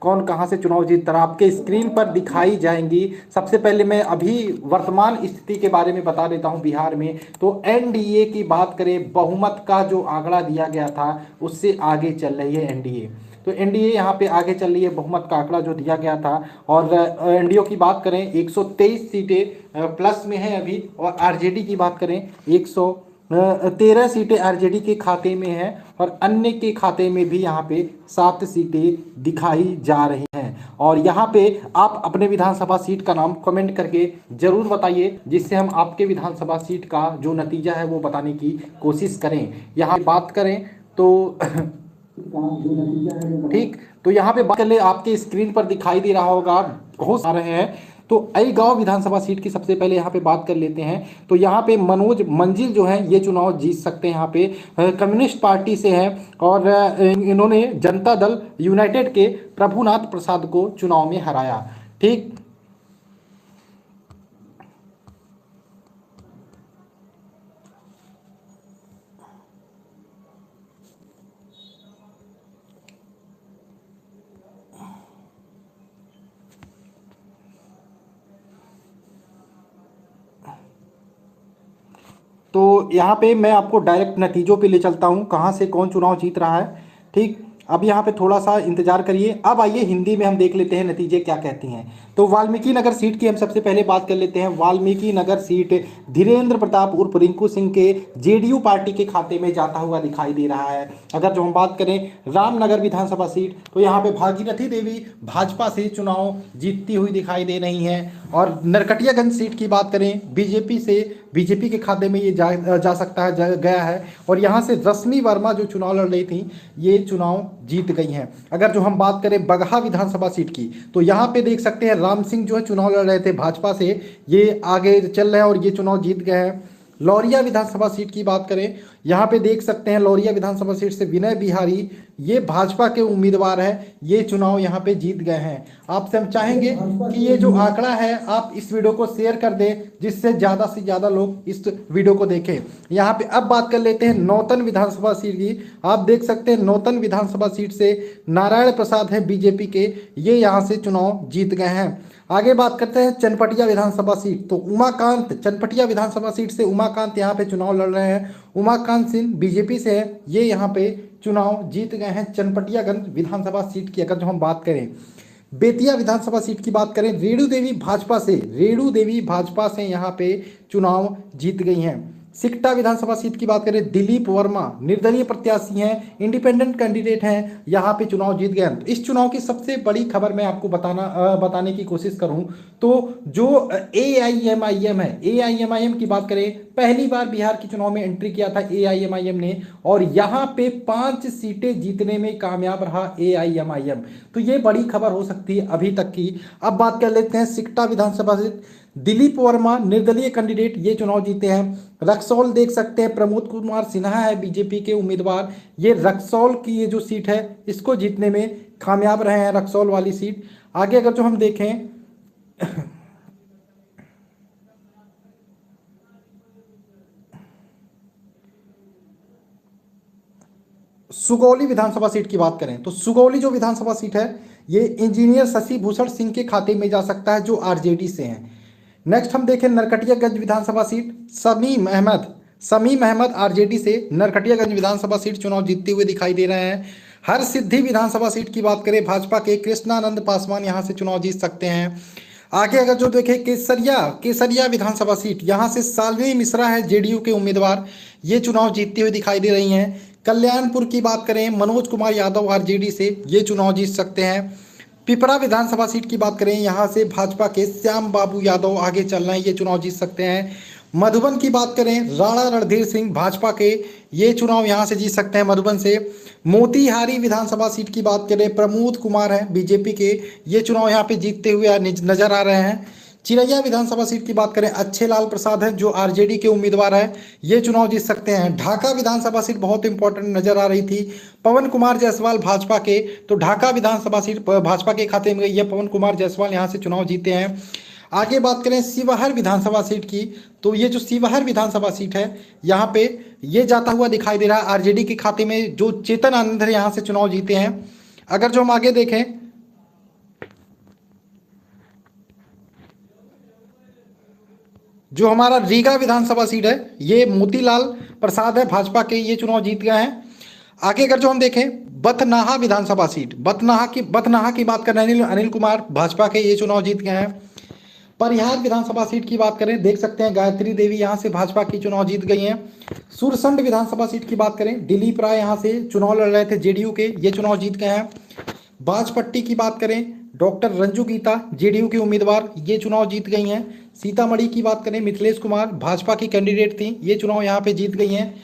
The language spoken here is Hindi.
कौन कहां से चुनाव जीत रहा आपके स्क्रीन पर दिखाई जाएंगी। सबसे पहले मैं अभी वर्तमान स्थिति के बारे में बता देता हूं बिहार में। तो एनडीए की बात करें, बहुमत का जो आंकड़ा दिया गया था उससे आगे चल रही है एनडीए। तो एनडीए यहाँ पे आगे चल रही है, बहुमत का आंकड़ा जो दिया गया था। और एनडीए की बात करें 123 सीटें प्लस में है अभी। और आरजेडी की बात करें 113 सीटें आरजेडी के खाते में है और अन्य के खाते में भी यहाँ पे 7 सीटें दिखाई जा रही हैं। और यहाँ पे आप अपने विधानसभा सीट का नाम कमेंट करके जरूर बताइए, जिससे हम आपके विधानसभा सीट का जो नतीजा है वो बताने की कोशिश करें। यहाँ बात करें तो ठीक, तो यहाँ पे बात कर ले, आपके स्क्रीन पर दिखाई दे रहा होगा बहुत आ रहे हैं। तो अईगांव विधानसभा सीट की सबसे पहले यहाँ पे बात कर लेते हैं। तो यहाँ पे मनोज मंजिल जो है ये चुनाव जीत सकते हैं। यहाँ पे कम्युनिस्ट पार्टी से हैं और इन्होंने जनता दल यूनाइटेड के प्रभुनाथ प्रसाद को चुनाव में हराया। ठीक, तो यहाँ पे मैं आपको डायरेक्ट नतीजों पे ले चलता हूँ, कहाँ से कौन चुनाव जीत रहा है। ठीक, अब यहाँ पे थोड़ा सा इंतजार करिए। अब आइए हिंदी में हम देख लेते हैं नतीजे क्या कहती हैं। तो वाल्मीकि नगर सीट की हम सबसे पहले बात कर लेते हैं। वाल्मीकि नगर सीट धीरेन्द्र प्रताप उर्फ रिंकू सिंह के जेडीयू पार्टी के खाते में जाता हुआ दिखाई दे रहा है। अगर जो हम बात करें रामनगर विधानसभा सीट, तो यहाँ पे भागीरथी देवी भाजपा से चुनाव जीतती हुई दिखाई दे रही हैं। और नरकटियागंज सीट की बात करें बीजेपी के खाते में ये जा सकता है, गया है। और यहाँ से रश्मि वर्मा जो चुनाव लड़ रही थी ये चुनाव जीत गई हैं। अगर जो हम बात करें बगहा विधानसभा सीट की, तो यहाँ पे देख सकते हैं राम सिंह जो है चुनाव लड़ रहे थे भाजपा से, ये आगे चल रहे हैं और ये चुनाव जीत गए हैं। लौरिया विधानसभा सीट की बात करें, यहाँ पे देख सकते हैं लौरिया विधानसभा सीट से विनय बिहारी, ये भाजपा के उम्मीदवार हैं, ये चुनाव यहाँ पे जीत गए हैं। आपसे हम चाहेंगे कि ये जो आंकड़ा है आप इस वीडियो को शेयर कर दें, जिससे ज़्यादा से ज़्यादा लोग इस वीडियो को देखें। यहाँ पे अब बात कर लेते हैं नौतन विधानसभा सीट की। आप देख सकते हैं नौतन विधानसभा सीट से नारायण प्रसाद है बीजेपी के, ये यहाँ से चुनाव जीत गए हैं। आगे बात करते हैं चनपटिया विधानसभा सीट। तो उमाकांत, चनपटिया विधानसभा सीट से उमाकांत यहाँ पे चुनाव लड़ रहे हैं। उमाकांत सिंह बीजेपी से है, ये यहाँ पे चुनाव जीत गए हैं चनपटियागंज विधानसभा सीट की। अगर जो हम बात करें बेतिया विधानसभा सीट की बात करें, रेणु देवी भाजपा से यहाँ पे चुनाव जीत गई हैं। सिकटा विधानसभा सीट की बात करें, दिलीप वर्मा निर्दलीय प्रत्याशी हैं, इंडिपेंडेंट कैंडिडेट हैं, यहाँ पे चुनाव जीत गए। तो इस चुनाव की सबसे बड़ी खबर मैं आपको बताने की कोशिश करूं तो जो AIMIM है, AIMIM की बात करें, पहली बार बिहार के चुनाव में एंट्री किया था AIMIM ने और यहाँ पे 5 सीटें जीतने में कामयाब रहा AIMIM। तो ये बड़ी खबर हो सकती है अभी तक की। अब बात कर लेते हैं सिकटा विधानसभा सीट, दिलीप वर्मा निर्दलीय कैंडिडेट, ये चुनाव जीते हैं। रक्सौल देख सकते हैं प्रमोद कुमार सिन्हा है बीजेपी के उम्मीदवार, ये रक्सौल की ये जो सीट है इसको जीतने में कामयाब रहे हैं, रक्सौल वाली सीट। आगे अगर जो हम देखें सुगौली विधानसभा सीट की बात करें, तो सुगौली जो विधानसभा सीट है ये इंजीनियर शशि भूषण सिंह के खाते में जा सकता है जो आरजेडी से हैं। नेक्स्ट हम देखें नरकटियागंज विधानसभा सीट, शमीम अहमद आरजेडी से नरकटियागंज विधानसभा सीट चुनाव जीतते हुए दिखाई दे रहे हैं। हर सिद्धि विधानसभा सीट की बात करें, भाजपा के कृष्णानंद पासवान यहां से चुनाव जीत सकते हैं। आगे अगर जो देखें केसरिया विधानसभा सीट, यहां से शालिनी मिश्रा है जेडीयू के उम्मीदवार, ये चुनाव जीतते हुए दिखाई दे रही हैं। कल्याणपुर की बात करें, मनोज कुमार यादव आरजेडी से ये चुनाव जीत सकते हैं। पिपरा विधानसभा सीट की बात करें, यहाँ से भाजपा के श्याम बाबू यादव आगे चल रहे हैं, ये चुनाव जीत सकते हैं। मधुबन की बात करें, राणा रणधीर सिंह भाजपा के, ये चुनाव यहाँ से जीत सकते हैं मधुबन से। मोतीहारी विधानसभा सीट की बात करें, प्रमोद कुमार हैं बीजेपी के, ये चुनाव यहाँ पे जीतते हुए नजर आ रहे हैं। चिरैया विधानसभा सीट की बात करें, अच्छे लाल प्रसाद हैं जो आरजेडी के उम्मीदवार हैं, ये चुनाव जीत सकते हैं। ढाका विधानसभा सीट बहुत इंपॉर्टेंट नजर आ रही थी, पवन कुमार जायसवाल भाजपा के, तो ढाका विधानसभा सीट भाजपा के खाते में गई है, पवन कुमार जायसवाल यहाँ से चुनाव जीते हैं। आगे बात करें शिवहर विधानसभा सीट की, तो ये जो शिवहर विधानसभा सीट है यहाँ पे ये जाता हुआ दिखाई दे रहा है आरजेडी के खाते में, जो चेतन आनंद है यहाँ से चुनाव जीते हैं। अगर जो हम आगे देखें जो हमारा रीगा विधानसभा सीट है, ये मोतीलाल प्रसाद है भाजपा के, ये चुनाव जीत गए हैं। आगे अगर जो हम देखें बथनाहा विधानसभा सीट, बथनाहा की बात करें, अनिल कुमार भाजपा के, ये चुनाव जीत गए हैं। परिहार विधानसभा सीट की बात करें, देख सकते हैं गायत्री देवी यहाँ से भाजपा की चुनाव जीत गई हैं। सुरसंड विधानसभा सीट की बात करें, दिलीप राय यहाँ से चुनाव लड़ रहे थे जेडीयू के, ये चुनाव जीत गए हैं। बाजपट्टी की बात करें, डॉक्टर रंजू गीता जेडीयू की उम्मीदवार, ये चुनाव जीत गई हैं। सीतामढ़ी की बात करें, मिथिलेश कुमार भाजपा की कैंडिडेट थी, ये चुनाव यहाँ पे जीत गई हैं।